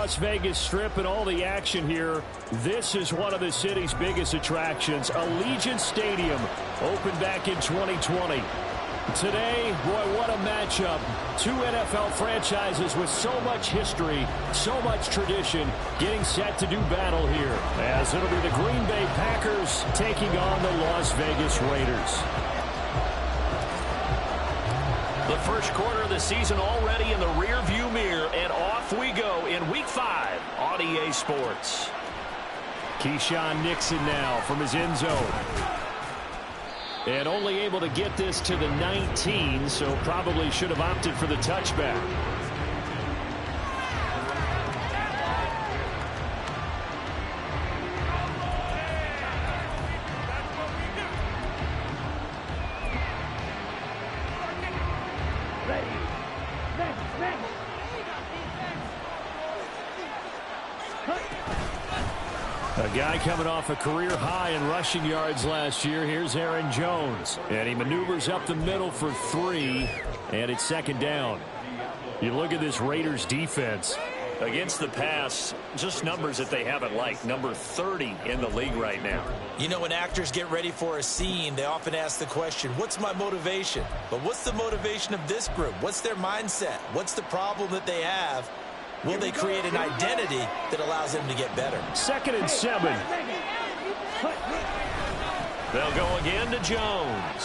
Las Vegas Strip and all the action here. This is one of the city's biggest attractions. Allegiant Stadium opened back in 2020. Today, boy, what a matchup. Two NFL franchises with so much history, so much tradition, getting set to do battle here. As it'll be the Green Bay Packers taking on the Las Vegas Raiders. The first quarter of the season already in the rearview mirror, and off we go in Week 5 on EA Sports. Keyshawn Nixon now from his end zone. And only able to get this to the 19, so probably should have opted for the touchback. A guy coming off a career high in rushing yards last year. Here's Aaron Jones. And he maneuvers up the middle for 3. And it's second down. You look at this Raiders defense. Against the pass, just numbers that they haven't liked. Number 30 in the league right now. You know, when actors get ready for a scene, they often ask the question, what's my motivation? But what's the motivation of this group? What's their mindset? What's the problem that they have? Will they create an identity that allows them to get better? 2nd and 7. They'll go again to Jones.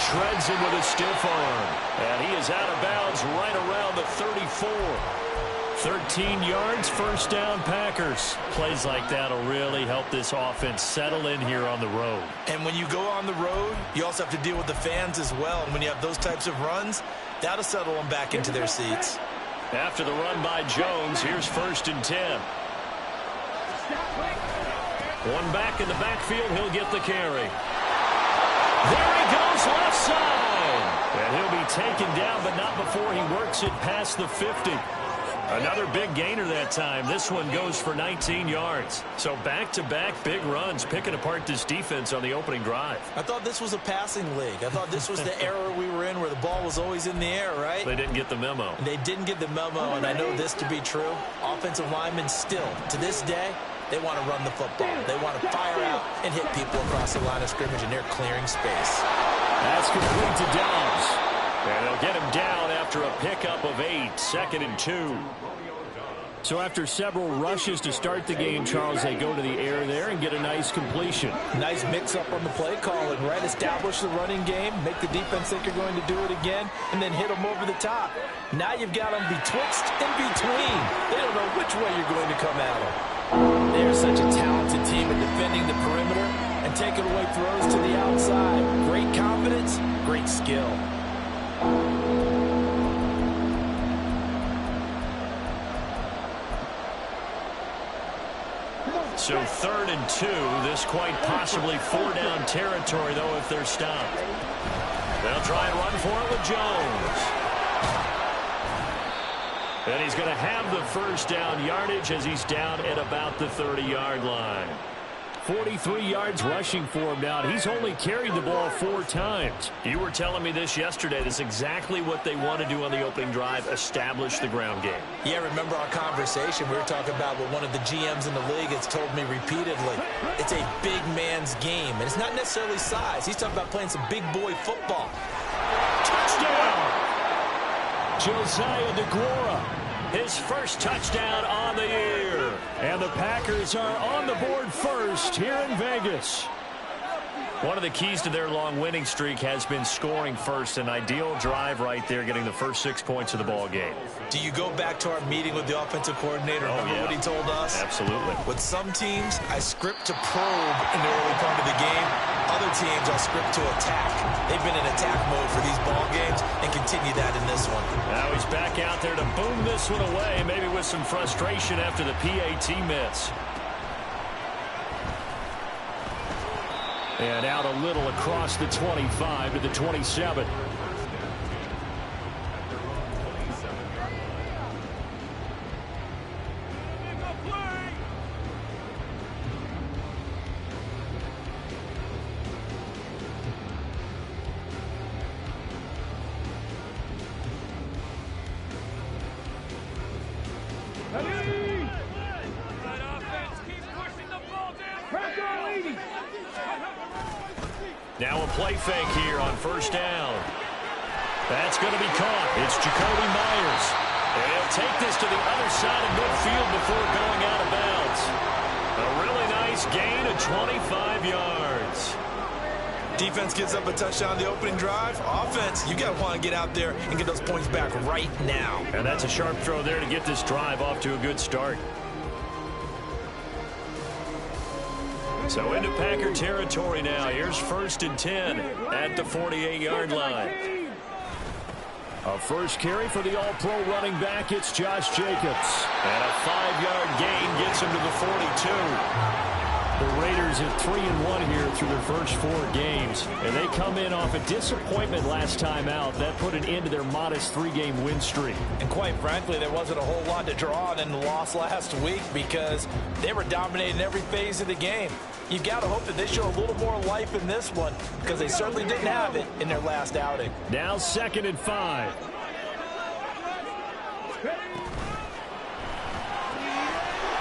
Shreds him with a stiff arm. And he is out of bounds right around the 34. 13 yards, first down Packers. Plays like that will really help this offense settle in here on the road. And when you go on the road, you also have to deal with the fans as well. And when you have those types of runs, that'll settle them back into their seats. After the run by Jones, here's 1st and 10. One back in the backfield, he'll get the carry. There he goes, left side. And he'll be taken down, but not before he works it past the 50. Another big gainer that time. This one goes for 19 yards. So back-to-back big runs, picking apart this defense on the opening drive. I thought this was a passing league. I thought this was the era we were in where the ball was always in the air, right? They didn't get the memo. They didn't get the memo, and I know this to be true. Offensive linemen still, to this day, they want to run the football. They want to fire out and hit people across the line of scrimmage, and they're clearing space. That's complete to Dobbs. And they'll get him down after a pickup of 8, 2nd and 2. So after several rushes to start the game, Charles, they go to the air there and get a nice completion. Nice mix-up on the play calling, right? Establish the running game, make the defense think you're going to do it again, and then hit them over the top. Now you've got them betwixt and between. They don't know which way you're going to come at them. They're such a talented team at defending the perimeter and taking away throws to the outside. Great confidence, great skill. So 3rd and 2. This quite possibly 4-down territory, though, if they're stopped. They'll try and run for it with Jones. And he's going to have the first down yardage as he's down at about the 30-yard line. 43 yards rushing for him now. He's only carried the ball 4 times. You were telling me this yesterday. That's exactly what they want to do on the opening drive, establish the ground game. Yeah, remember our conversation. We were talking about what one of the GMs in the league has told me repeatedly. It's a big man's game, and it's not necessarily size. He's talking about playing some big boy football. Touchdown! Josiah DeGuara. His first touchdown on the year. And the Packers are on the board first here in Vegas. One of the keys to their long winning streak has been scoring first. An ideal drive right there, getting the first 6 points of the ball game. Do you go back to our meeting with the offensive coordinator? Remember what he told us? Absolutely. With some teams, I script to probe in the early part of the game. Other teams, I'll script to attack. They've been in attack mode for these ball games and continue that in this one. Now he's back out there to boom this one away, maybe with some frustration after the PAT miss. And out a little across the 25 to the 27. Now a play fake here on first down. That's going to be caught. It's Jacoby Myers. And he'll take this to the other side of midfield before going out of bounds. A really nice gain of 25 yards. Defense gives up a touchdown the opening drive. Offense, you got to want to get out there and get those points back right now. And that's a sharp throw there to get this drive off to a good start. So into Packer territory now. Here's 1st and 10 at the 48-yard line. A first carry for the all-pro running back. It's Josh Jacobs. And a 5-yard gain gets him to the 42. The Raiders are 3-1 here through their first 4 games. And they come in off a disappointment last time out. That put an end to their modest 3-game win streak. And quite frankly, there wasn't a whole lot to draw on in the loss last week because they were dominating every phase of the game. You've got to hope that they show a little more life in this one because they certainly didn't have it in their last outing. Now 2nd and 5.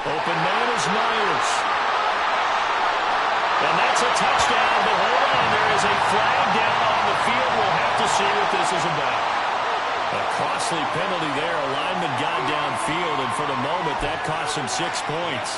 Open man is Myers. And that's a touchdown, but hold on. There is a flag down on the field. We'll have to see what this is about. A costly penalty there. A lineman got downfield, and for the moment, that cost him 6 points.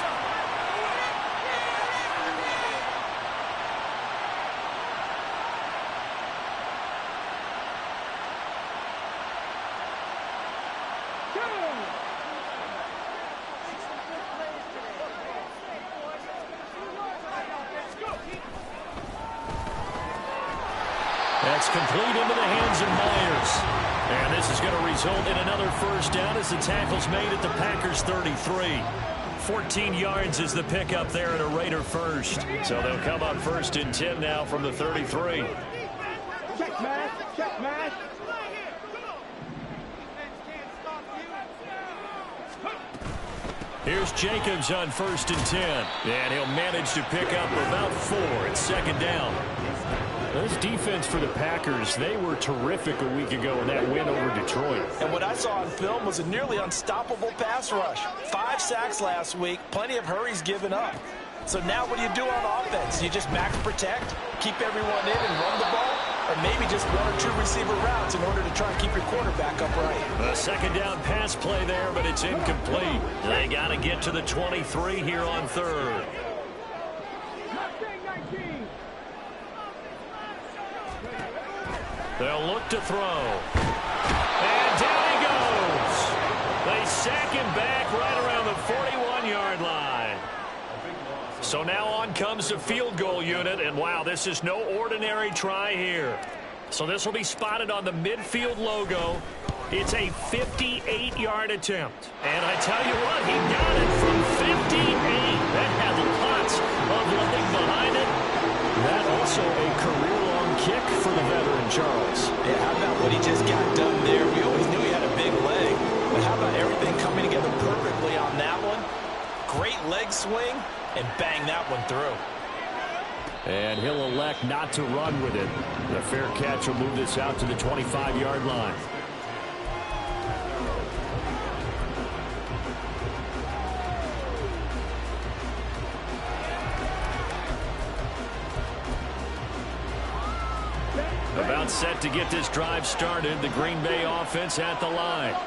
That's complete into the hands of Myers. And this is going to result in another first down as the tackle's made at the Packers' 33. 14 yards is the pickup there at a Raider first. So they'll come up 1st and 10 now from the 33. Check match, check match. Here's Jacobs on 1st and 10. And he'll manage to pick up about 4 at 2nd down. This defense for the Packers, they were terrific a week ago in that win over Detroit. And what I saw on film was a nearly unstoppable pass rush. 5 sacks last week, plenty of hurries given up. So now what do you do on offense? You just max protect, keep everyone in and run the ball, or maybe just 1 or 2 receiver routes in order to try and keep your quarterback upright. A 2nd down pass play there, but it's incomplete. They got to get to the 23 here on 3rd. They'll look to throw. And down he goes. They sack him back right around the 41-yard line. So now on comes the field goal unit. And, wow, this is no ordinary try here. So this will be spotted on the midfield logo. It's a 58-yard attempt. And I tell you what, he got it from 58. That had lots of leg behind it. That also a career-long kick for the veteran, Charles. Yeah, how about what he just got done there? We always knew he had a big leg. But how about everything coming together perfectly on that one? Great leg swing, and bang that one through. And he'll elect not to run with it. The fair catch will move this out to the 25-yard line. About set to get this drive started. The Green Bay offense at the line.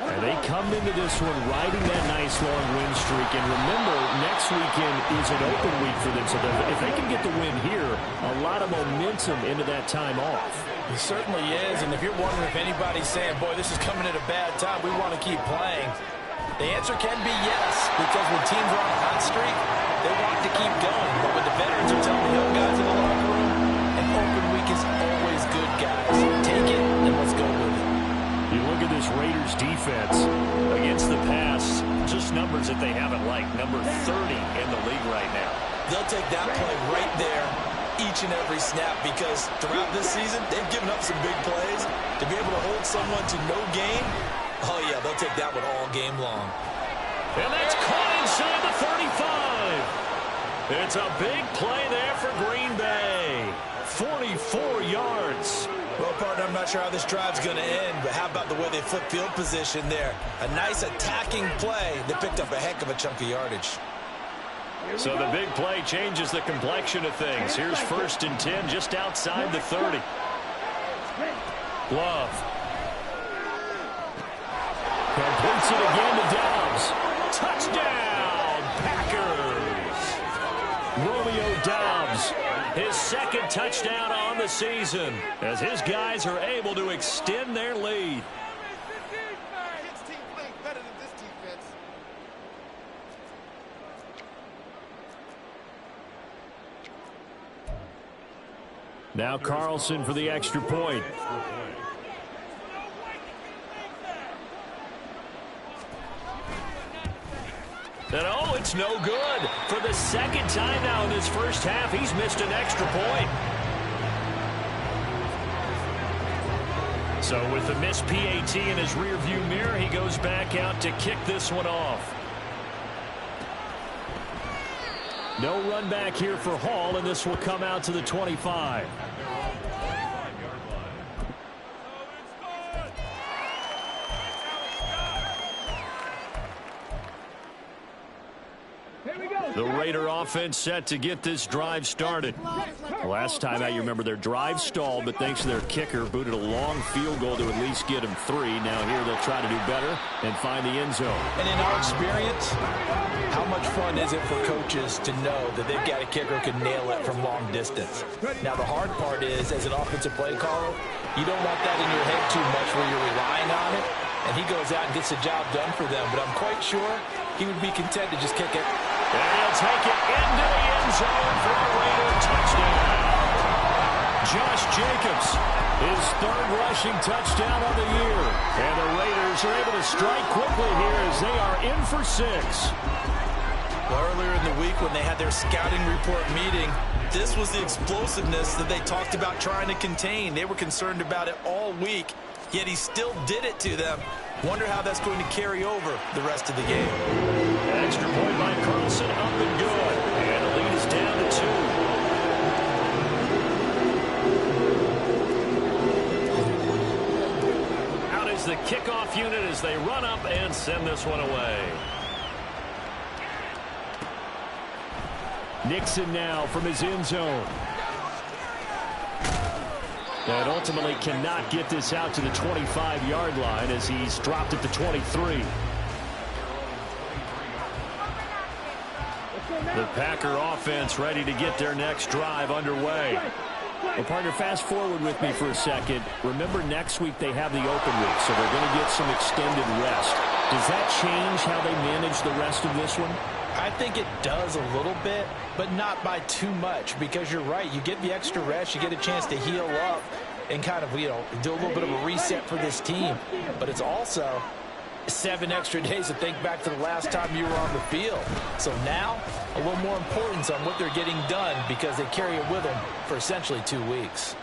And they come into this one riding that nice long win streak. And remember, next weekend is an open week for them. So if they can get the win here, a lot of momentum into that time off. It certainly is. And if you're wondering if anybody's saying, boy, this is coming at a bad time, we want to keep playing, the answer can be yes. Because when teams are on a hot streak, they want to keep going. But what the veterans are telling the young guys in the locker room, an open week is always good, guys. Take it and let's go with it. You look at this Raiders defense Against the pass, just numbers that they haven't liked. Number 30 in the league right now. They'll take that play right there each and every snap because throughout this season, they've given up some big plays. To be able to hold someone to no gain, oh, yeah, they'll take that one all game long. And that's caught inside the 35. It's a big play there for Green Bay. 44 yards. Well, partner, I'm not sure how this drive's going to end, but how about the way they flip field position there? A nice attacking play that picked up a heck of a chunk of yardage. So the big play changes the complexion of things. Here's 1st and 10 just outside the 30. Love. Completes it again to Dobbs. Touchdown, Packers. Romeo Dobbs. His 2nd touchdown on the season as his guys are able to extend their lead. Now Carlson for the extra point. And oh, it's no good. For the 2nd time now in this first half, he's missed an extra point. So with the missed PAT in his rearview mirror, he goes back out to kick this one off. No run back here for Hall, and this will come out to the 25. The Raider offense set to get this drive started. Last time out, you remember their drive stalled, but thanks to their kicker, booted a long field goal to at least get him 3. Now here they'll try to do better and find the end zone. And in our experience, how much fun is it for coaches to know that they've got a kicker who can nail it from long distance? Now the hard part is, as an offensive play caller, you don't want that in your head too much where you're relying on it, and he goes out and gets the job done for them. But I'm quite sure he would be content to just kick it. And he'll take it into the end zone for a Raider touchdown. Josh Jacobs, his 3rd rushing touchdown of the year. And the Raiders are able to strike quickly here as they are in for 6. Well, earlier in the week when they had their scouting report meeting, this was the explosiveness that they talked about trying to contain. They were concerned about it all week, yet he still did it to them. Wonder how that's going to carry over the rest of the game. Extra point by Carlson, up and good. And the lead is down to 2. Out is the kickoff unit as they run up and send this one away. Nixon now from his end zone. And ultimately cannot get this out to the 25-yard line as he's dropped at the 23. The Packer offense ready to get their next drive underway. Well, partner, fast forward with me for a second. Remember, next week they have the open week, so they're going to get some extended rest. Does that change how they manage the rest of this one? I think it does a little bit, but not by too much, because you're right. You get the extra rest, you get a chance to heal up and kind of, do a little bit of a reset for this team. But it's also 7 extra days to think back to the last time you were on the field. So now, a little more importance on what they're getting done because they carry it with them for essentially 2 weeks.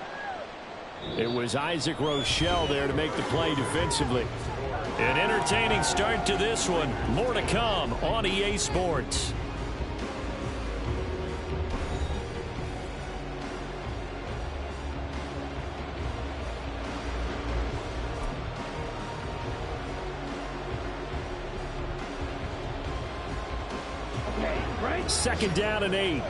It was Isaac Rochelle there to make the play defensively. An entertaining start to this one. More to come on EA Sports. Second down and 8.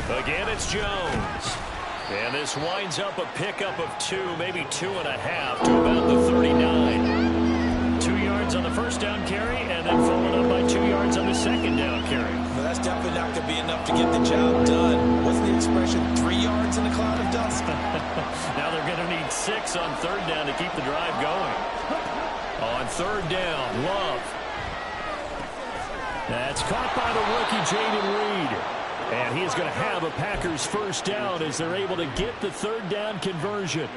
Again, it's Jones. And this winds up a pickup of 2, maybe 2.5 to about the 39. 2 yards on the first down carry, and then followed up by 2 yards on the second down carry. Well, that's definitely not going to be enough to get the job done. Wasn't the expression 3 yards in a cloud of dust? Now they're going to need 6 on 3rd down to keep the drive going. On 3rd down, Love. That's caught by the rookie Jaden Reed. And he is going to have a Packers first down as they're able to get the 3rd down conversion.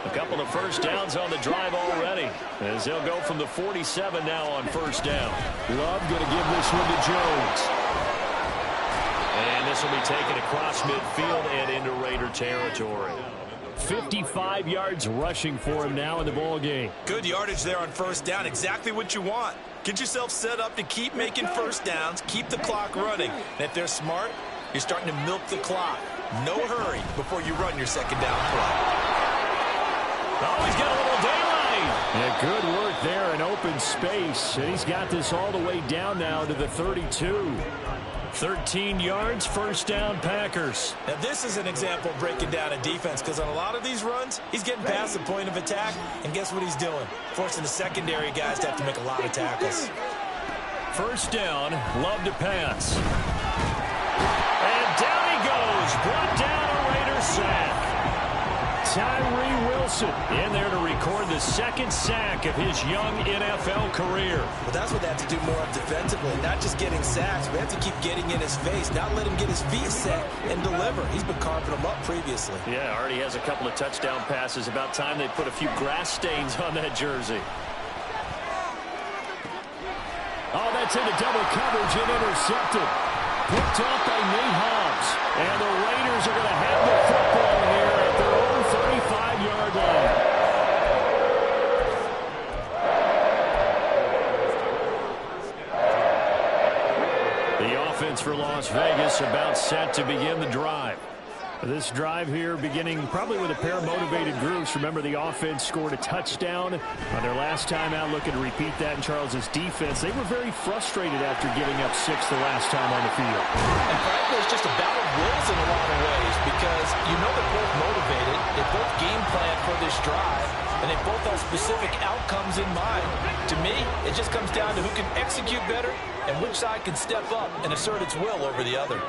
A couple of first downs on the drive already as they'll go from the 47 now on 1st down. Love going to give this one to Jones. And this will be taken across midfield and into Raider territory. 55 yards rushing for him now in the ball game. Good yardage there on 1st down. Exactly what you want. Get yourself set up to keep making first downs, keep the clock running. And if they're smart, You're starting to milk the clock. No hurry before you run your second down play. Oh, he's got a little daylight. Yeah, good work there in open space. And he's got this all the way down now to the 32. 13 yards, first down, Packers. Now, this is an example of breaking down a defense, because on a lot of these runs, he's getting past the point of attack, and guess what he's doing? Forcing the secondary guys to have to make a lot of tackles. First down, Love to pass. And down he goes, brought down a Raider sack. Tyree Wilson in there to record the second sack of his young NFL career. Well, that's what they have to do more of defensively, not just getting sacks, but they have to keep getting in his face, not let him get his feet set and deliver. He's been carving them up previously. Yeah, already has a couple of touchdown passes. About time they put a few grass stains on that jersey. Oh, that's into double coverage and intercepted. Picked off by Nate Hobbs. And the Raiders are going to have the football here at their own 35-yard line. The offense for Las Vegas about set to begin the drive. This drive here beginning probably with a pair of motivated groups. Remember, the offense scored a touchdown on their last time out, looking to repeat that in Charles's defense. They were very frustrated after giving up 6 the last time on the field. And frankly, it's just a battle of wills in a lot of ways, because you know they're both motivated. They both game plan for this drive, and they both have specific outcomes in mind. To me, it just comes down to who can execute better and which side can step up and assert its will over the other.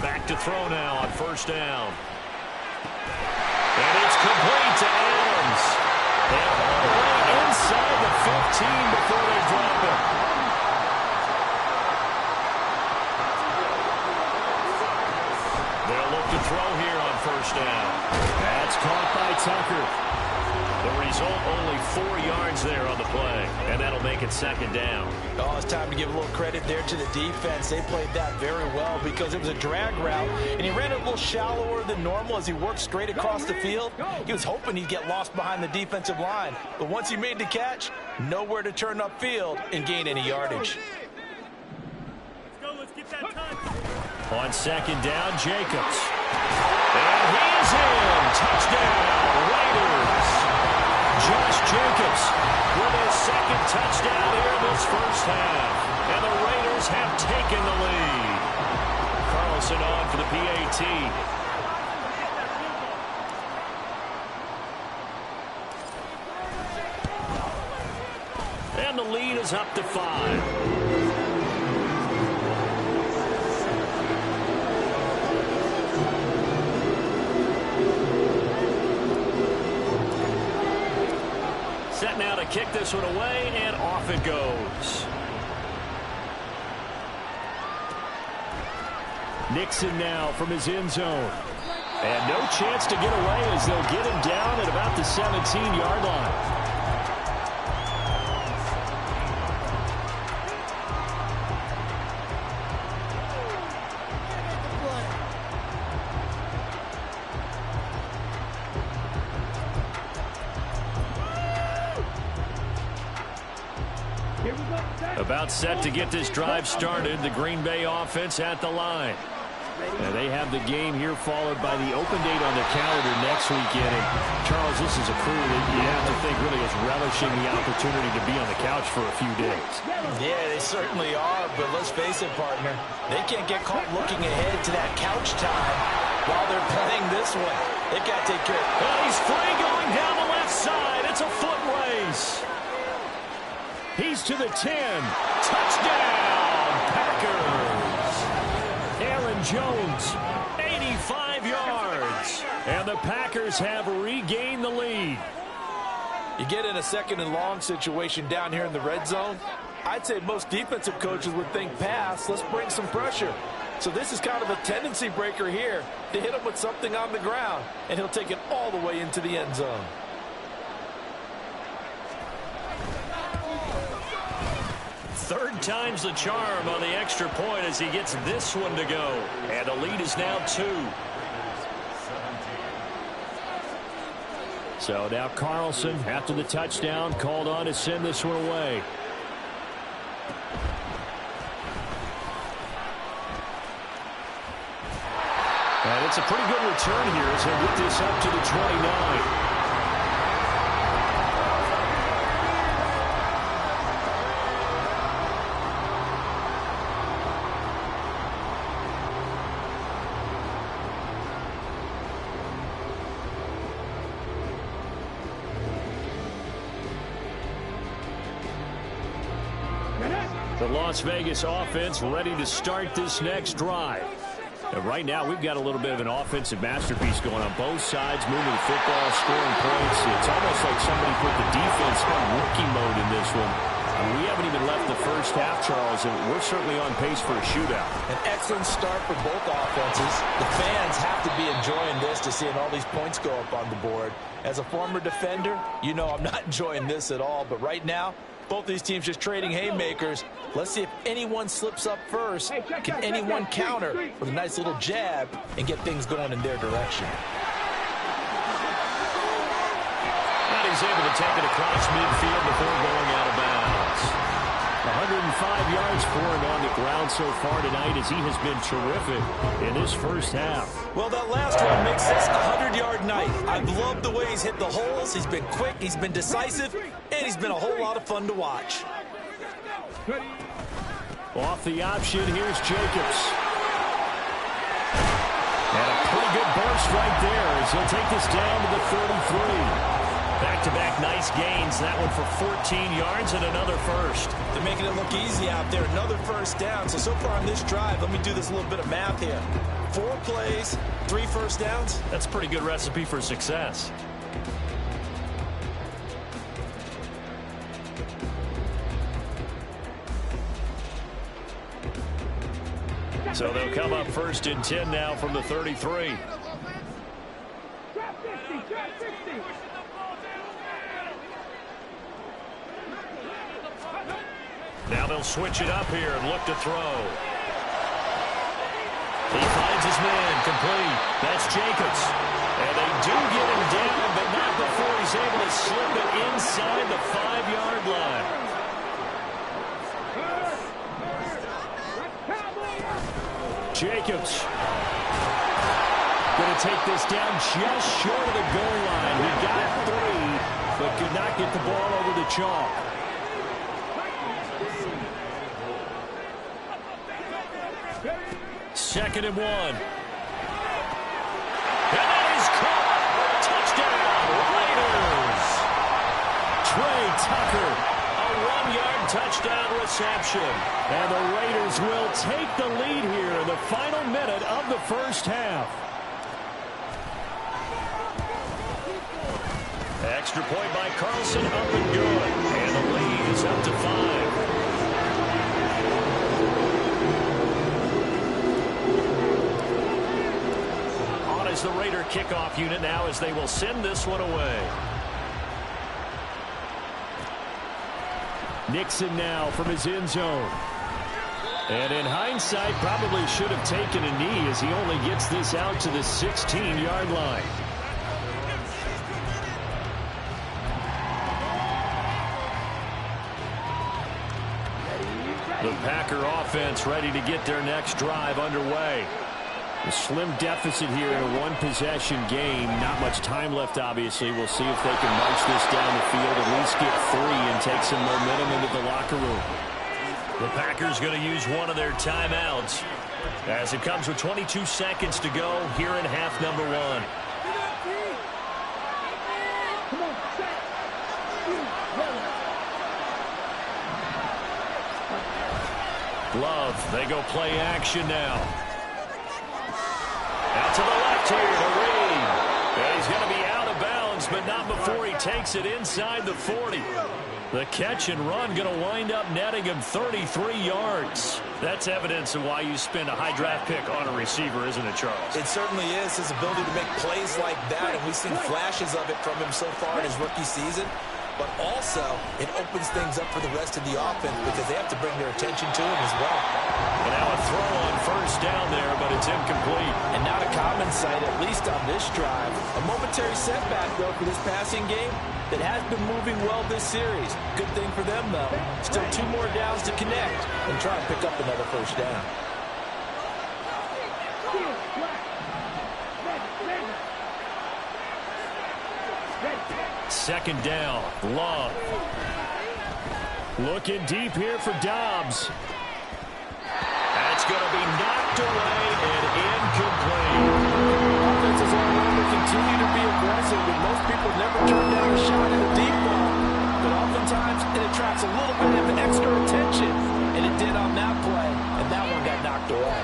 Back to throw now on first down. And it's complete to Adams. And all the way inside the 15 before they drop him. They'll look to throw here on first down. That's caught by Tucker. The result, only 4 yards there on the play. And that'll make it second down. Oh, it's time to give a little credit there to the defense. They played that very well, because it was a drag route, and he ran it a little shallower than normal as he worked straight across the field. He was hoping he'd get lost behind the defensive line, but once he made the catch, nowhere to turn upfield and gain any yardage. Let's get that touch. On second down, Jacobs. And he is in. Touchdown, Raiders. Josh Jacobs with his second touchdown here this first half. And the Raiders have taken the lead. Carlson on for the PAT. And the lead is up to 5. Set now to kick this one away, and off it goes. Nixon now from his end zone. And no chance to get away as they'll get him down at about the 17-yard line. About set to get this drive started. The Green Bay offense at the line. And they have the game here followed by the open date on the calendar next weekend. And Charles, this is a crew that you have to think really is relishing the opportunity to be on the couch for a few days. Yeah, they certainly are, but let's face it, partner. They can't get caught looking ahead to that couch time while they're playing this one. They've got to take care of it. And he's free going down the left side. It's a foot race. He's to the 10. Touchdown, Packers. Aaron Jones, 85 yards. and the Packers have regained the lead. You get in a second and long situation down here in the red zone, I'd say most defensive coaches would think pass, let's bring some pressure. So this is kind of a tendency breaker here to hit him with something on the ground, and he'll take it all the way into the end zone. Third time's the charm on the extra point as he gets this one to go. And the lead is now 2. So now Carlson, after the touchdown, called on to send this one away. And it's a pretty good return here as he'll get this up to the 29. The Las Vegas offense ready to start this next drive. And right now, we've got a little bit of an offensive masterpiece going on both sides, moving the football, scoring points. It's almost like somebody put the defense on rookie mode in this one. We haven't even left the first half, Charles, and we're certainly on pace for a shootout. An excellent start for both offenses. The fans have to be enjoying this to seeing all these points go up on the board. As a former defender, you know I'm not enjoying this at all, but right now, both these teams just trading haymakers. Let's see if anyone slips up first. Can anyone counter with a nice little jab and get things going in their direction? And he's able to take it across midfield before going out of bounds. 105 yards for him on the ground so far tonight as he has been terrific in this first half. Well, that last one makes this a 100-yard night. I've loved the way he's hit the holes. He's been quick, he's been decisive, and he's been a whole lot of fun to watch. Off the option, here's Jacobs. And a pretty good burst right there as he'll take this down to the 33. Back-to-back nice gains. That one for 14 yards and another first. They're making it look easy out there. Another first down. So far on this drive, let me do this little bit of math here. 4 plays, 3 first downs. That's a pretty good recipe for success. So they'll come up 1st and 10 now from the 33. Now they'll switch it up here and look to throw. He finds his man complete. That's Jacobs. And they do get him down, but not before he's able to slip it inside the 5-yard line. Jacobs going to take this down just short of the goal line. He got 3, but could not get the ball over the chalk. Second and 1. And that is caught. Touchdown, Raiders. Trey Tucker. A 1-yard touchdown reception. And the Raiders will take the lead here in the final minute of the first half. Extra point by Carlson, up and good. And the lead is up to 5. The Raider kickoff unit now as they will send this one away. Nixon now from his end zone. And in hindsight, probably should have taken a knee as he only gets this out to the 16-yard line. The Packer offense ready to get their next drive underway. A slim deficit here in a one-possession game. Not much time left, obviously. We'll see if they can march this down the field, at least get 3 and take some momentum into the locker room. The Packers going to use one of their timeouts as it comes with 22 seconds to go here in half number 1. Love, they go play action now. Out to the left here to Reed. And he's going to be out of bounds, but not before he takes it inside the 40. The catch and run going to wind up netting him 33 yards. That's evidence of why you spend a high draft pick on a receiver, isn't it, Charles? It certainly is. His ability to make plays like that, and we've seen flashes of it from him so far in his rookie season. But also, it opens things up for the rest of the offense because they have to bring their attention to him as well. And now a throw on first down there, but it's incomplete. And not a common sight, at least on this drive. A momentary setback, though, for this passing game that has been moving well this series. Good thing for them, though. Still 2 more downs to connect and try and pick up another first down. Second down, Love. Looking deep here for Dobbs. That's going to be knocked away and incomplete. Offenses all around will continue to be aggressive, and most people never turn down a shot in a deep ball. But oftentimes, it attracts a little bit of extra attention, and it did on that play, and that one got knocked away.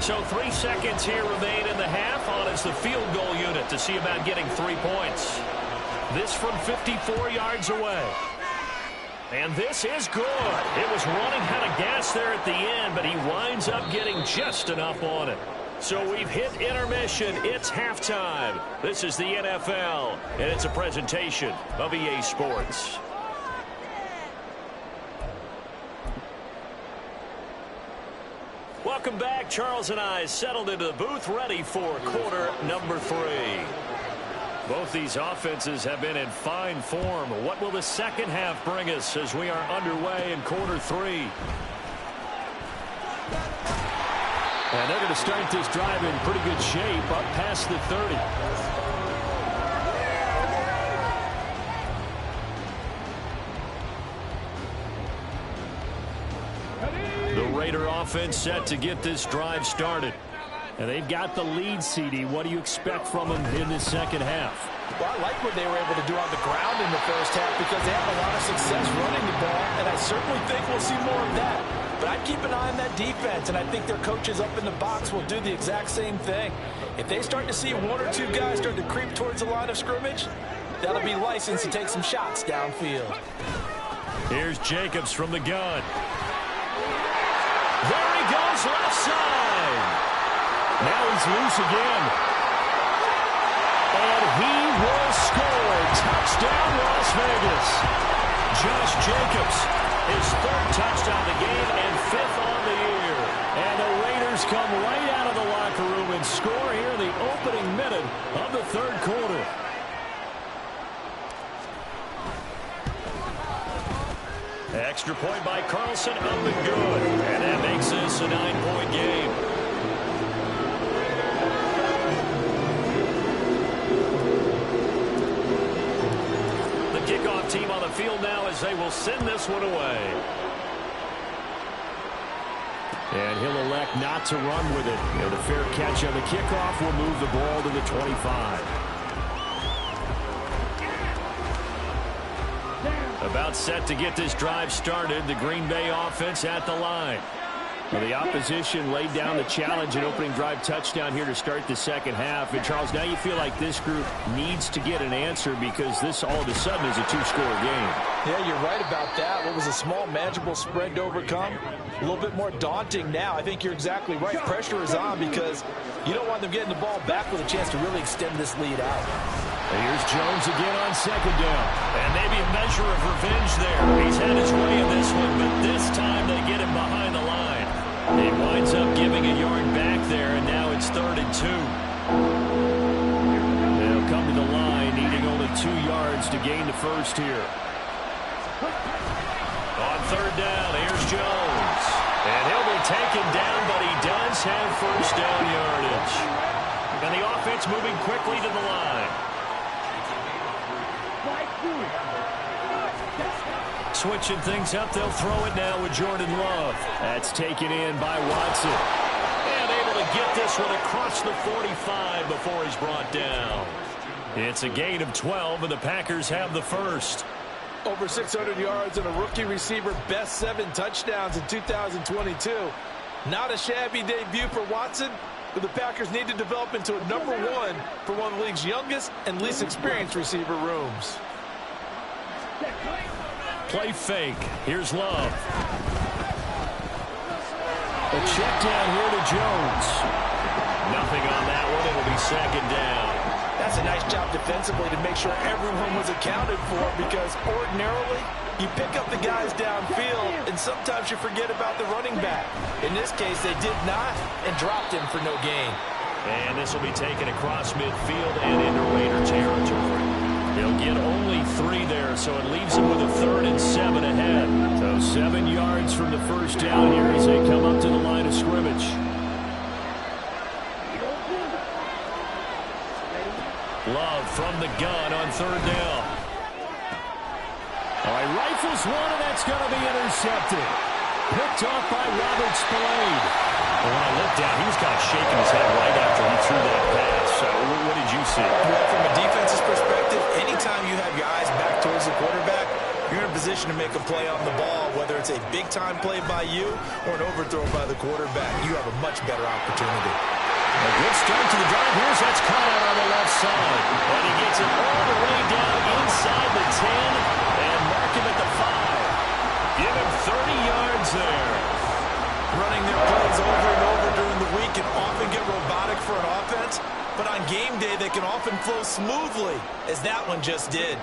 So 3 seconds here remain in the half on as the field goal unit to see about getting 3 points. This from 54 yards away. And this is good. It was running out of gas there at the end, but he winds up getting just enough on it. So we've hit intermission. It's halftime. This is the NFL, and it's a presentation of EA Sports. Welcome back. Charles and I settled into the booth ready for quarter number 3. Both these offenses have been in fine form. What will the second half bring us as we are underway in quarter 3? And they're going to start this drive in pretty good shape up past the 30. The Raider offense set to get this drive started. And they've got the lead, CD. What do you expect from them in this second half? Well, I like what they were able to do on the ground in the first half because they have a lot of success running the ball, and I certainly think we'll see more of that. But I'd keep an eye on that defense, and I think their coaches up in the box will do the exact same thing. If they start to see 1 or 2 guys start to creep towards the line of scrimmage, that'll be license to take some shots downfield. Here's Jacobs from the gun. There he goes, left side. Now he's loose again. And he will score. Touchdown, Las Vegas. Josh Jacobs, his 3rd touchdown of the game and 5th on the year. And the Raiders come right out of the locker room and score here in the opening minute of the 3rd quarter. Extra point by Carlson, up and good. And that makes this a 9-point game. Kickoff team on the field now as they will send this one away. And he'll elect not to run with it. And a fair catch on the kickoff will move the ball to the 25. About set to get this drive started. The Green Bay offense at the line. Well, the opposition laid down the challenge and opening drive touchdown here to start the second half. And, Charles, now you feel like this group needs to get an answer because this all of a sudden is a 2-score game. Yeah, you're right about that. What was a small, manageable spread to overcome? A little bit more daunting now. I think you're exactly right. Pressure is on because you don't want them getting the ball back with a chance to really extend this lead out. And here's Jones again on second down. And maybe a measure of revenge there. He's had his way in this one, but this time they get him behind the line. He winds up giving a yard back there, and now it's 3rd and 2. They'll come to the line, needing only 2 yards to gain the first here. On 3rd down, here's Jones. And he'll be taken down, but he does have first down yardage. And the offense moving quickly to the line. Switching things up, they'll throw it now with Jordan Love. That's taken in by Watson. And able to get this one across the 45 before he's brought down. It's a gain of 12, and the Packers have the first. Over 600 yards and a rookie receiver, best 7 touchdowns in 2022. Not a shabby debut for Watson, but the Packers need to develop into a #1 for one of the league's youngest and least experienced receiver rooms. Play fake. Here's Love. A check down here to Jones. Nothing on that one. It'll be 2nd down. That's a nice job defensively to make sure everyone was accounted for because ordinarily you pick up the guys downfield and sometimes you forget about the running back. In this case, they did not and dropped him for no gain. And this will be taken across midfield and into Raider territory. They'll get only 3 there, so it leaves them with a 3rd and 7 ahead. So 7 yards from the first down here as they come up to the line of scrimmage. from the gun on third down. All right, rifles one, and that's going to be intercepted. Picked off by Robert Spillane. Well, when I looked down, he was kind of shaking his head right after he threw that pass. So what did you see? Well, from a defense's perspective, anytime you have your eyes back towards the quarterback, you're in a position to make a play on the ball, whether it's a big-time play by you or an overthrow by the quarterback. You have a much better opportunity. A good start to the drive. Here's that's caught out on the left side. And he gets it all the way down inside the 10 and mark him at the 5. Give him 30 yards there. Running their plays over and over during the week can often get robotic for an offense, but on game day they can often flow smoothly, as that one just did.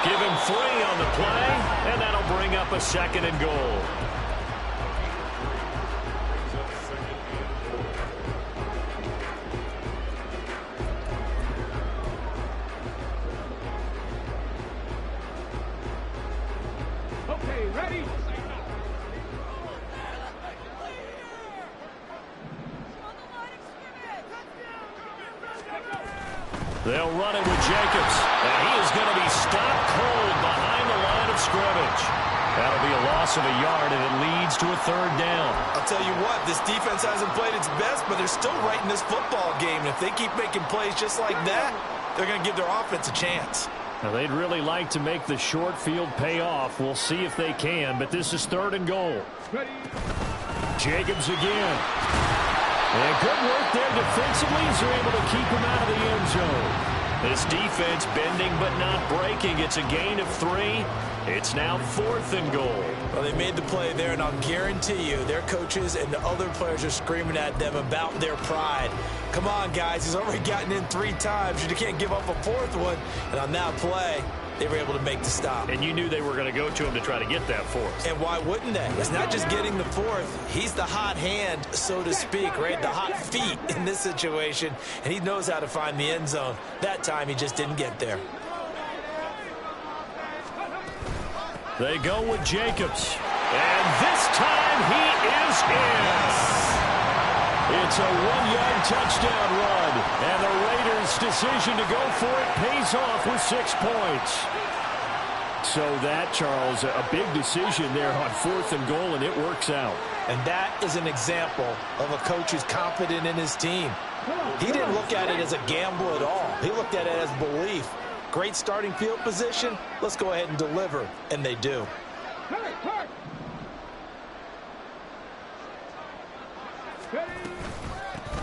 Give him 3 on the play, and that'll bring up a 2nd and goal. Okay, ready? They'll run it with Jacobs. And he is going to be stopped cold behind the line of scrimmage. That'll be a loss of a yard, and it leads to a 3rd down. I'll tell you what, this defense hasn't played its best, but they're still right in this football game. And if they keep making plays just like that, they're going to give their offense a chance. Now, they'd really like to make the short field pay off. We'll see if they can, but this is 3rd and goal. Ready? Jacobs again. And good work there defensively as they're able to keep him out of the end zone. This defense bending but not breaking. It's a gain of 3. It's now 4th and goal. Well, they made the play there, and I'll guarantee you their coaches and the other players are screaming at them about their pride. Come on, guys. He's already gotten in 3 times. You can't give up a 4th one. And on that play, they were able to make the stop. And you knew they were going to go to him to try to get that 4th. And why wouldn't they? It's not just getting the 4th. He's the hot hand, so to speak, right? The hot feet in this situation. And he knows how to find the end zone. That time, he just didn't get there. They go with Jacobs. And this time he is in. It's a 1-yard touchdown run. And the Raiders' decision to go for it pays off with 6 points. So that, Charles, a big decision there on 4th and goal, and it works out. And that is an example of a coach who's confident in his team. He didn't look at it as a gamble at all. He looked at it as belief. Great starting field position. Let's go ahead and deliver. And they do.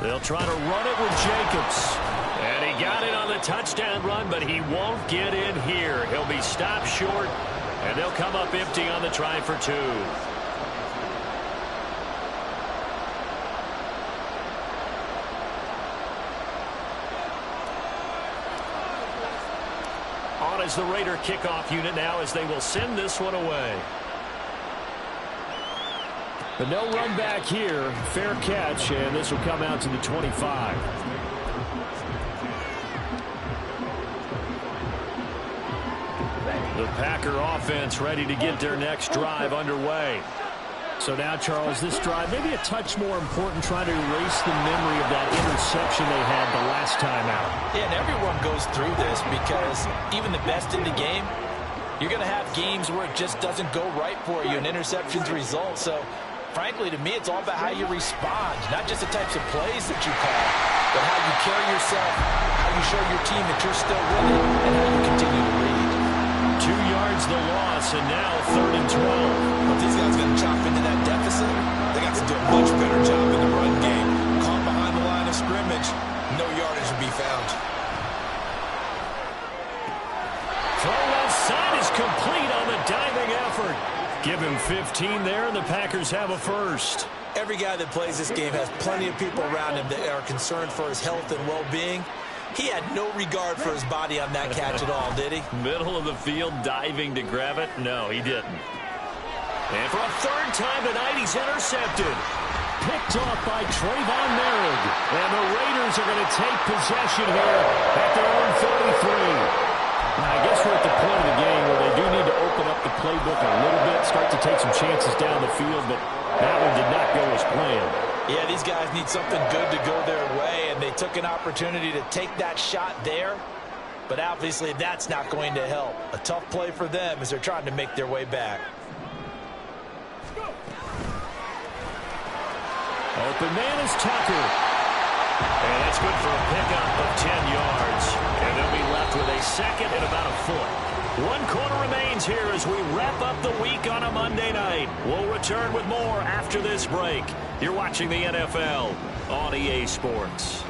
They'll try to run it with Jacobs. And he got it on the touchdown run, but he won't get in here. He'll be stopped short, and they'll come up empty on the try for 2. On is the Raider kickoff unit now as they will send this one away. But no run back here. Fair catch, and this will come out to the 25. The Packer offense ready to get their next drive underway. So now, Charles, this drive maybe a touch more important, trying to erase the memory of that interception they had the last time out. Yeah, and everyone goes through this because even the best in the game, you're going to have games where it just doesn't go right for you and interceptions result. So, frankly, to me, it's all about how you respond, not just the types of plays that you call, but how you carry yourself, how you show your team that you're still winning, and how you continue to lead. 2 yards the loss, and now 3rd and 12. If these guys are going to chop into that deficit, they got to do a much better job in the run game. Caught behind the line of scrimmage, no yardage to be found. Throw left side is complete on the diving effort. Give him 15 there, and the Packers have a 1st. Every guy that plays this game has plenty of people around him that are concerned for his health and well-being. He had no regard for his body on that catch at all, did he? Middle of the field, diving to grab it? No, he didn't. And for a 3rd time tonight, he's intercepted. Picked off by Trayvon Merrick. And the Raiders are going to take possession here at their own 33. Now, I guess we're at the point of the game where they do need to open up the playbook a little bit, start to take some chances down the field, but that one did not go as planned. Yeah, these guys need something good to go their way, and they took an opportunity to take that shot there. But obviously, that's not going to help. A tough play for them as they're trying to make their way back. Open man is Tucker. And that's good for a pickup of 10 yards. And they'll be left with a second and about a foot. 1 quarter remains here as we wrap up the week on a Monday night. We'll return with more after this break. You're watching the NFL on EA Sports.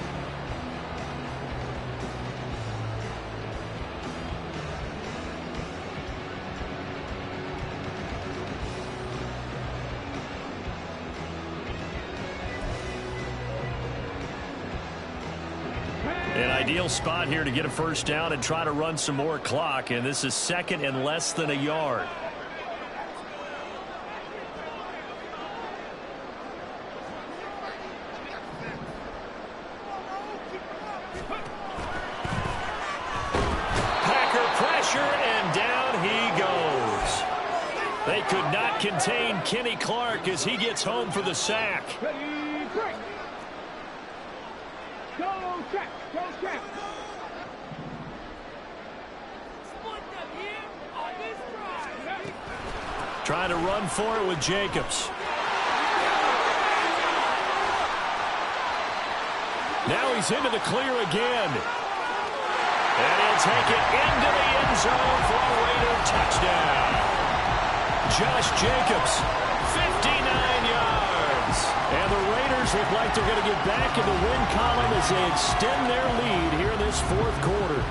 An ideal spot here to get a first down and try to run some more clock, and this is second and less than a yard. Packer pressure, and down he goes. They could not contain Kenny Clark as he gets home for the sack. Ready, break. Go, check. Go, check. Trying to run for it with Jacobs. Now he's into the clear again. And he'll take it into the end zone for a Raider touchdown. Josh Jacobs, 59 yards. And the Raiders look like they're going to get back in the win column as they extend their lead here in this fourth quarter.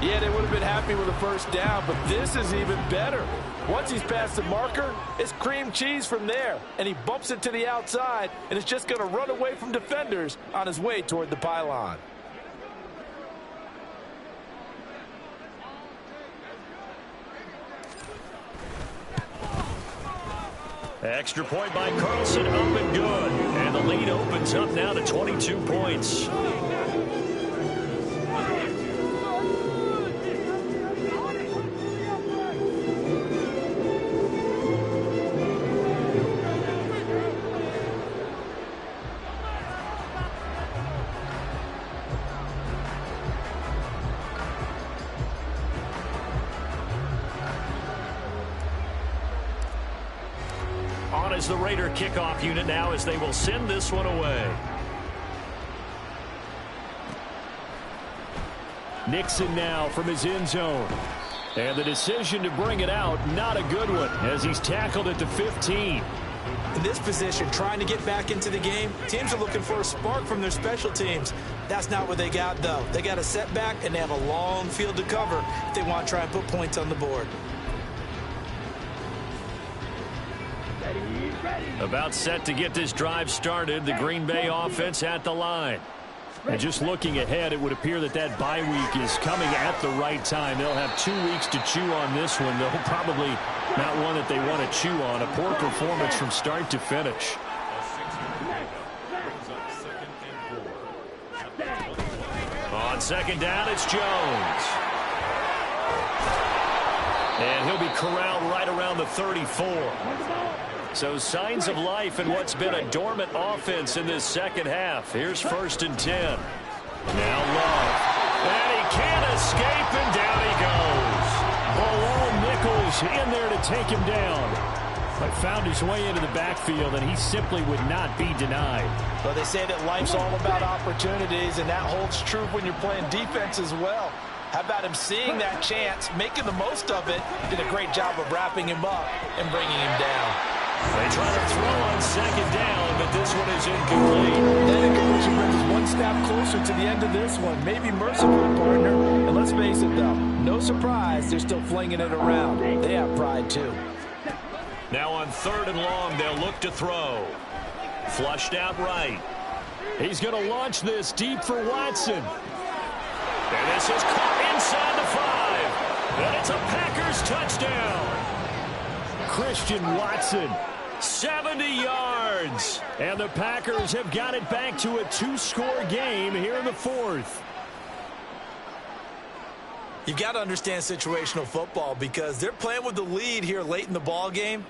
Yeah, they would have been happy with a first down, but this is even better. Once he's past the marker, it's cream cheese from there. And he bumps it to the outside, and it's just going to run away from defenders on his way toward the pylon. Extra point by Carlson, up and good. And the lead opens up now to 22 points. Is the Raider kickoff unit now as they will send this one away. Nixon now from his end zone. And the decision to bring it out, not a good one, as he's tackled at the 15. In this position, trying to get back into the game, teams are looking for a spark from their special teams. That's not what they got, though. They got a setback, and they have a long field to cover if they want to try and put points on the board. About set to get this drive started. The Green Bay offense at the line. And just looking ahead, it would appear that that bye week is coming at the right time. They'll have 2 weeks to chew on this one, though probably not one that they want to chew on. A poor performance from start to finish. On second down, it's Jones. And he'll be corralled right around the 34. So signs of life in what's been a dormant offense in this second half. Here's 1st and 10. Now Love. And he can't escape, and down he goes. Malone Nichols in there to take him down. But found his way into the backfield, and he simply would not be denied. Well, they say that life's all about opportunities, and that holds true when you're playing defense as well. How about him seeing that chance, making the most of it, did a great job of wrapping him up and bringing him down. They try to throw on second down, but this one is incomplete. That incompletion brings us one step closer to the end of this one. Maybe merciful, partner. And let's face it, though, no surprise, they're still flinging it around. They have pride, too. Now on 3rd and long, they'll look to throw. Flushed out right. He's going to launch this deep for Watson. And this is caught inside the 5. And it's a Packers touchdown. Christian Watson. 70 yards. And the Packers have got it back to a 2-score game here in the 4th. You've got to understand situational football because they're playing with the lead here late in the ball game.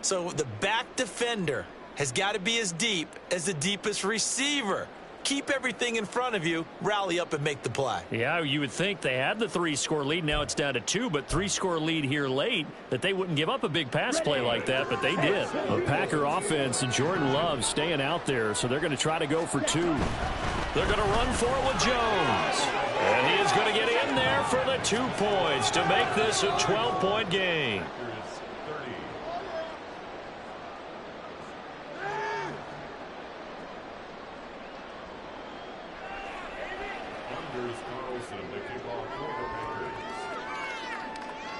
So the back defender has got to be as deep as the deepest receiver. Keep everything in front of you, rally up and make the play. Yeah, you would think they had the 3-score lead. Now it's down to 2, but 3-score lead here late, that they wouldn't give up a big pass play like that, but they did. The Packer offense and Jordan Love staying out there, so they're going to try to go for 2. They're going to run for it with Jones. And he is going to get in there for the 2 points to make this a 12-point game.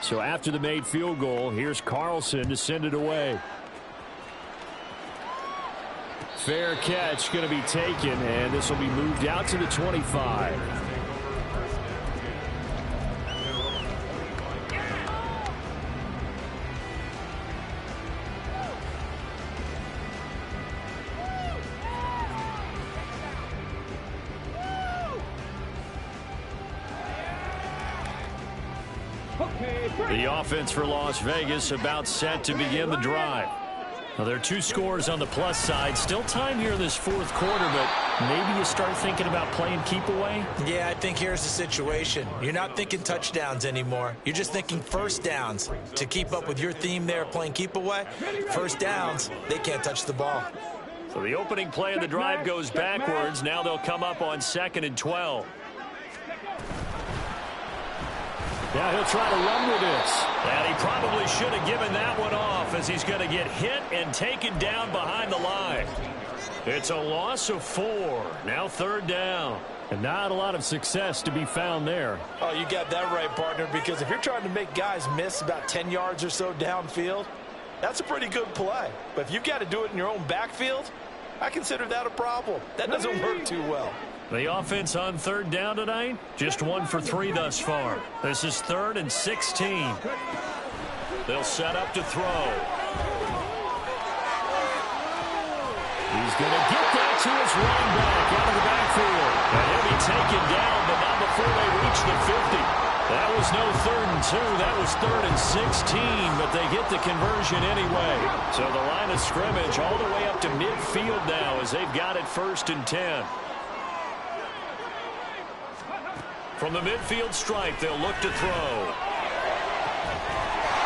So after the made field goal, here's Carlson to send it away. Fair catch going to be taken, and this will be moved out to the 25. The offense for Las Vegas about set to begin the drive. Now, there are 2 scores on the plus side. Still time here in this 4th quarter, but maybe you start thinking about playing keep away? Yeah, I think here's the situation. You're not thinking touchdowns anymore. You're just thinking first downs. To keep up with your theme there, playing keep away, first downs, they can't touch the ball. So the opening play of the drive goes backwards. Now they'll come up on 2nd and 12. Now he'll try to run with this. And he probably should have given that one off, as he's going to get hit and taken down behind the line. It's a loss of 4. Now 3rd down. And not a lot of success to be found there. Oh, you got that right, partner, because if you're trying to make guys miss about 10 yards or so downfield, that's a pretty good play. But if you've got to do it in your own backfield, I consider that a problem. That doesn't work too well. The offense on 3rd down tonight, just 1 for 3 thus far. This is 3rd and 16. They'll set up to throw. He's going to get that to his running back out of the backfield. And he'll be taken down, but not before they reach the 50. That was no 3rd and 2. That was 3rd and 16, but they get the conversion anyway. So the line of scrimmage all the way up to midfield now, as they've got it 1st and 10. From the midfield stripe, they'll look to throw.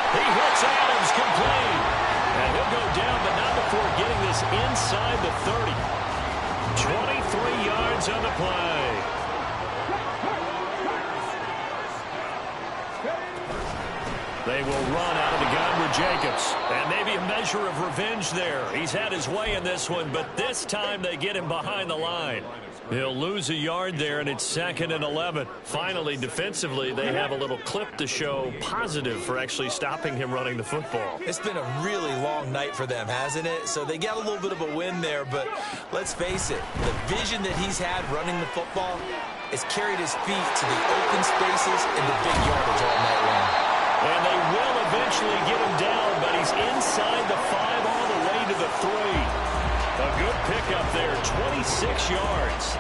He hits Adams complete. And he'll go down, but not before getting this inside the 30. 23 yards on the play. They will run out of the gun with Jacobs. And maybe a measure of revenge there. He's had his way in this one, but this time they get him behind the line. He'll lose a yard there, and it's 2nd and 11. Finally, defensively, they have a little clip to show positive for actually stopping him running the football. It's been a really long night for them, hasn't it? So they got a little bit of a win there, but let's face it, the vision that he's had running the football has carried his feet to the open spaces and the big yardage all night long. And they will eventually get him down, but he's inside the 5 all the way to the 3. A good pickup there, 26 yards.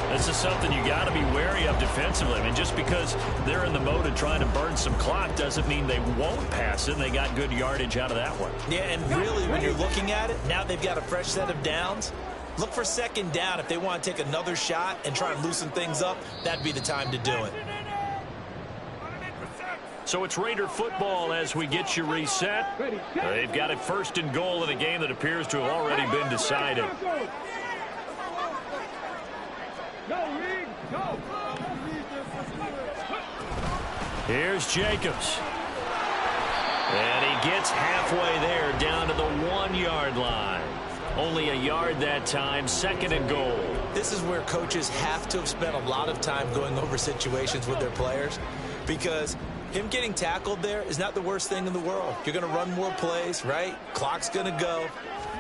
This is something you got to be wary of defensively. I mean, just because they're in the mode of trying to burn some clock doesn't mean they won't pass it. They got good yardage out of that one. Yeah, and really, when you're looking at it, now they've got a fresh set of downs. Look for 2nd down. If they want to take another shot and try and loosen things up, that'd be the time to do it. So it's Raider football as we get you reset. They've got it 1st and goal in a game that appears to have already been decided. Here's Jacobs. And he gets halfway there, down to the 1-yard line. Only a yard that time, 2nd and goal. This is where coaches have to have spent a lot of time going over situations with their players, because him getting tackled there is not the worst thing in the world. You're going to run more plays, right? Clock's going to go.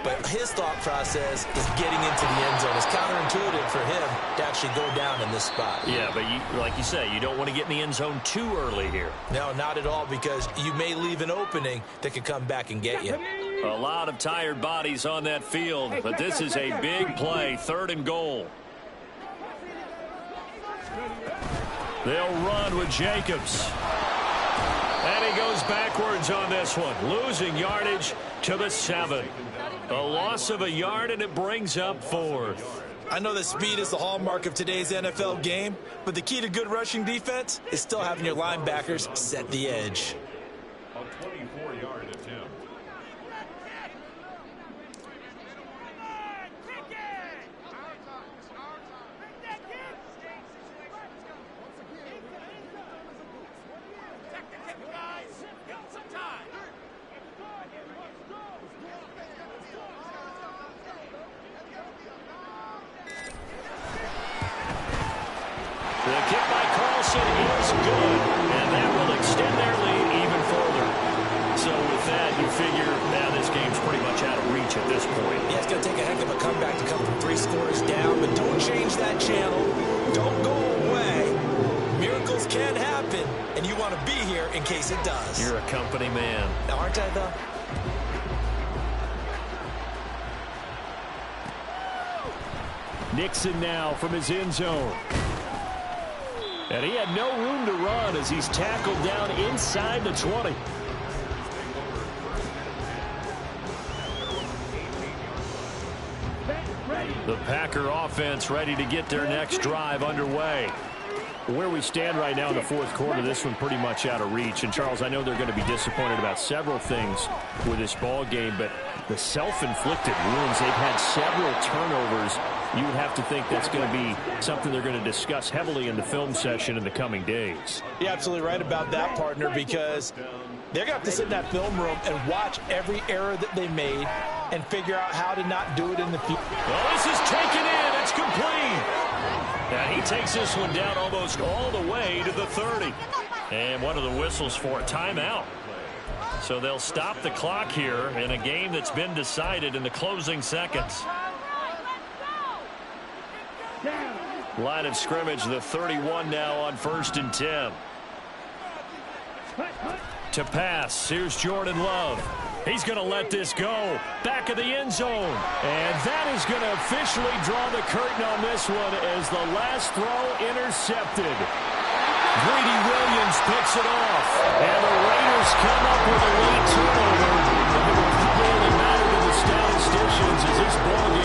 But his thought process is getting into the end zone. It's counterintuitive for him to actually go down in this spot. Yeah, but like you say, you don't want to get in the end zone too early here. No, not at all, because you may leave an opening that could come back and get you. A lot of tired bodies on that field, but this is a big play, 3rd and goal. They'll run with Jacobs. And he goes backwards on this one, losing yardage to the 7. A loss of a yard, and it brings up 4th. I know that speed is the hallmark of today's NFL game, but the key to good rushing defense is still having your linebackers set the edge. A 24-yard attempt. The kick by Carlson is good, and that will extend their lead even further. So with that, you figure now this game's pretty much out of reach at this point. Yeah, it's going to take a heck of a comeback to come from 3 scores down, but don't change that channel. Don't go away. Miracles can happen, and you want to be here in case it does. You're a company man. Now, aren't I, though? Nixon now from his end zone. And he had no room to run as he's tackled down inside the 20. The Packer offense ready to get their next drive underway. Where we stand right now in the 4th quarter, this one pretty much out of reach. And, Charles, I know they're going to be disappointed about several things with this ball game, but the self-inflicted wounds, they've had several turnovers. You would have to think that's going to be something they're going to discuss heavily in the film session in the coming days. You're absolutely right about that, partner, because they're going to have to sit in that film room and watch every error that they made and figure out how to not do it in the future. Well, this is taken in. It's complete. And he takes this one down almost all the way to the 30. And one of the whistles for a timeout. So they'll stop the clock here in a game that's been decided in the closing seconds. Line of scrimmage, the 31 now on 1st and 10. To pass, here's Jordan Love. He's going to let this go. Back of the end zone. And that is going to officially draw the curtain on this one as the last throw intercepted. Greedy Williams picks it off. And the Raiders come up with a late turnover. And it will probably only matter to the statisticians as this ball game